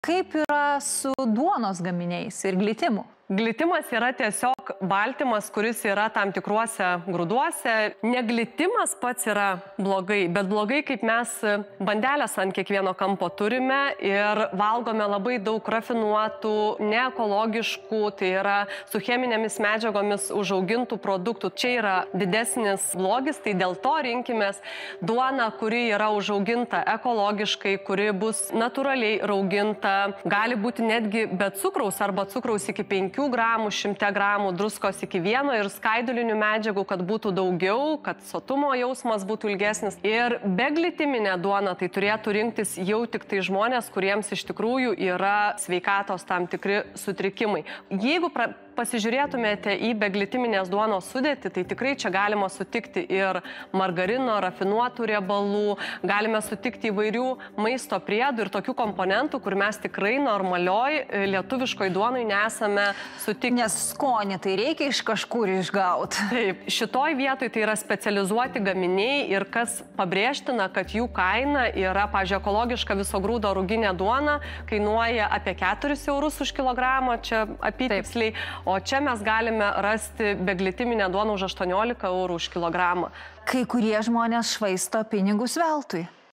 Kaip yra su duonos gaminiais ir glitimu? Glitimas yra tiesiog baltymas, kuris yra tam tikruose grūduose. Neglitimas pats yra blogai, bet blogai, kaip mes bandelės ant kiekvieno kampo turime ir valgome labai daug rafinuotų, neekologiškų, tai yra su cheminėmis medžiagomis užaugintų produktų. Čia yra didesnis blogis, tai dėl to rinkimės duoną, kuri yra užauginta ekologiškai, kuri bus natūraliai rauginta. Gali būti netgi be cukraus arba cukraus iki 5 gramų, 100 gramų, druskos iki 1 ir skaidulinių medžiagų, kad būtų daugiau, kad sotumo jausmas būtų ilgesnis. Ir be glitiminė duona tai turėtų rinktis jau tik tai žmonės, kuriems iš tikrųjų yra sveikatos tam tikri sutrikimai. Jeigu pasižiūrėtumėte į beglitiminės duonos sudėtį, tai tikrai čia galima sutikti ir margarino, rafinuotų riebalų, galime sutikti įvairių maisto priedų ir tokių komponentų, kur mes tikrai normalioj lietuviškoj duonai nesame sutikti. Nes skonį tai reikia iš kažkur išgauti. Taip, šitoj vietoj tai yra specializuoti gaminiai ir kas pabrėžtina, kad jų kaina yra, pavyzdžiui, ekologiška viso grūdo ruginė duona, kainuoja apie 4 eurus už kilogramą, čia apytiksliai. O čia mes galime rasti beglitiminę duoną už 18 eurų už kilogramą. Kai kurie žmonės švaisto pinigus veltui.